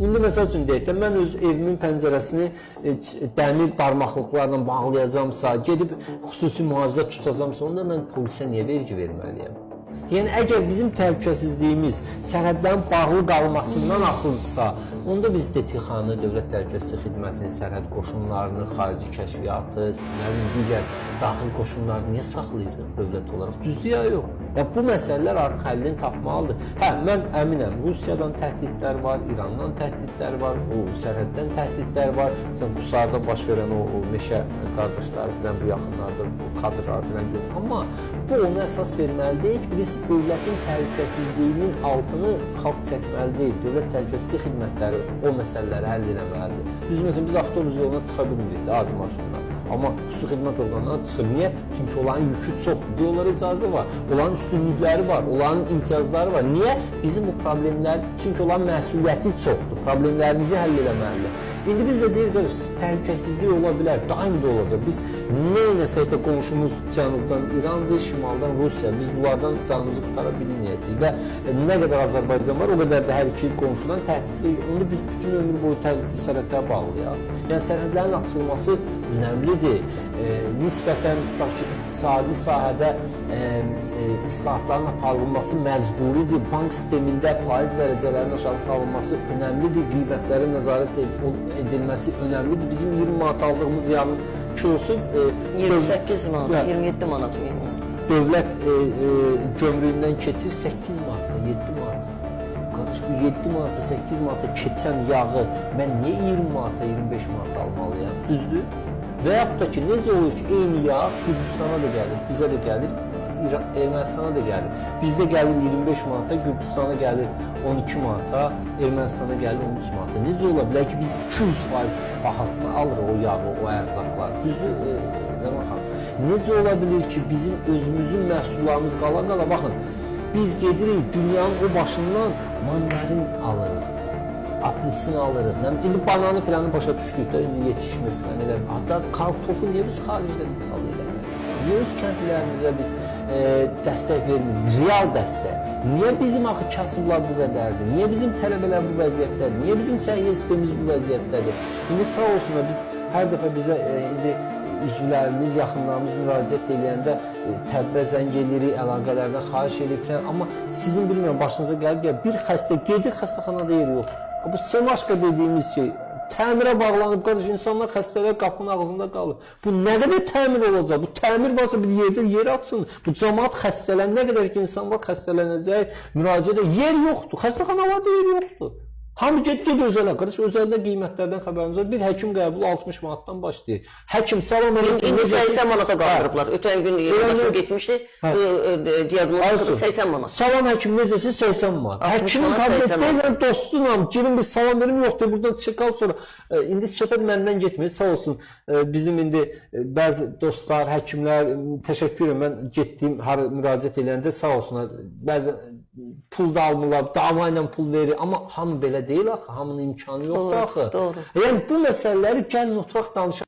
İndi məsəl üçün deyək də, mən öz evimin pəncərəsini dəmir barmaqlıqlarla bağlayacamsa, gedib xüsusi mühafizə tutacamsa, onda mən polisə niyə vergi verməliyəm? Yəni, əgər bizim təhlükəsizliyimiz sərhədlərin bağlı qalmasından asılıdırsa, onda biz DTX-nı, Dövlət Təhlükəsizlik Xidmətinin, sərhəd qoşunlarını, xarici kəşfiyyatı, digər daxil qoşunlarını niyə saxlayırıq dövlət olaraq? Düzdür ya, yox. Bu məsələlər artıq həllini tapmalıdır. Mən əminəm, Rusiyadan təhdidlər var, İrandan təhdidlər var, sərhəddən təhdidlər var. Qusarda baş verən o meşə qardaşları filan, bu yaxınlarda kadrlar filan görür. Amma bu ona əsas verməli deyil ki, biz dövlətin təhlükəsizliyinin altını xalq çəkməli deyil. Dövlət Təhlükəsizlik Xidmətləri o məsələləri həll eləməlidir. Düz məsələn, biz avtobus yoluna çıxa bilmirik də, adi maşınlar. Amma xüsusi xidmət orqanlarına çıxır. Niyə? Çünki onların yükü çoxdur. Onlara icazə var. Onların üstünlükləri var. Onların imtiyazları var. Niyə? Bizim bu problemlər, çünki onların məsuliyyəti çoxdur. Problemlərimizi həll eləməlidir. İndi biz də deyirik, təhlükəsizlik ola bilər, daim də olacaq. Biz nə eləsək də qonşumuz cənubdan İrandır, şimaldan Rusiya. Biz bunlardan canımızı qutara bilməyəcəyik və nə qədər Azərbaycan var, o qədər də hər iki qonşudan təhdid. Onu biz bütün ömür boyu sərhədlərə bağlayaq. Yəni sərhədlərin açılması önəmlidir. Nisbətən tutaq ki, iqtisadi sahədə islahatların aparılması məcburidir. Bank sistemində faiz dərəcələrinin aşağı salınması önəmlidir. Qiymətlərə nəzarət edilməsi önəmlidir. Bizim 20 manat aldığımız yağın kilosu 28 manat, 27 manat minimum. Dövlət gömrüyündən keçir 8 manat, 7 manat. Qardaş, bu 7 manata, 8 manata keçən yağı mən niyə 20 manata, 25 manata almalıyam? Düzdür? Və yaxud da ki, necə olur ki, eyni yağ Gürcüstana da gəlir, bizə də gəlir, Ermənistana da gəlir. Bizdə gəlir 25 manata, Gürcüstana gəlir 12 manata, Ermənistana gəlir 13 manata. Necə ola bilər ki, biz 200% bahasını alırıq o yağı, o ərzaqları? Düzdür, Ləman xanım? Necə ola bilir ki, bizim özümüzün məhsullarımız qala-qala, baxın, biz gedirik dünyanın o başından mandarin alırıq, apelsin alırıq. İndi bananı filanı başa düşdük də, indi yetişmir filan elə. Hatta kartofu niyə biz xaricdən ixal eləmək? Niyə öz kəndlərimizə biz dəstək vermirik? Real dəstək. Niyə bizim axı kasıblar bu qədərdir? Niyə bizim tələbələr bu vəziyyətdədir? Niyə bizim səhiyyə sistemimiz bu vəziyyətdədir? İndi sağ olsunlar, biz hər dəfə bizə indi üzvlərimiz, yaxınlarımız müraciət edəndə təbbə zəng edirik, əlaqələrdən xahiş edirik falan. Amma sizin bilmirəm, başınıza gəlib ya, bir xəstə gedir, xəstəxanada yer yox. Bu semaşka dediyimiz şey, təmirə bağlanıb, qardaş, insanlar xəstələr qapının ağzında qalır. Bu nə qədər təmir olacaq? Bu təmir varsa bir yerdə yer açsın. Bu cəmaat xəstələn, nə qədər ki insan var xəstələnəcək, müraciət edir, yer yoxdur. Xəstəxanalarda yer yoxdur. Hamı get özələ, qardaş, özəldə qiymətlərdən xəbəriniz var. Bir həkim qəbulu 60 manatdan başlayır. Həkim salam əleykum. İndi 80 manata qaldırıblar. Ötən gün yoldaşım getmişdi, diaqnostika 80 manat. Salam həkim necəsi 80 manat. Həkimin kabinetdəysən dostunam, girin bir salam verim, yoxdur, buradan çıxal sonra. İndi söhbət məndən getmir, sağ olsun. Bizim indi bəzi dostlar, həkimlər, təşəkkür edirəm, mən getdiyim, müraciət edəndə sağ olsunlar. Bəzi pul da almırlar, dava ilə pul verir, amma hamı belə deyil axı, hamının imkanı yoxdur axı. Doğru. Yəni bu məsələləri gəlin oturaq danışaq.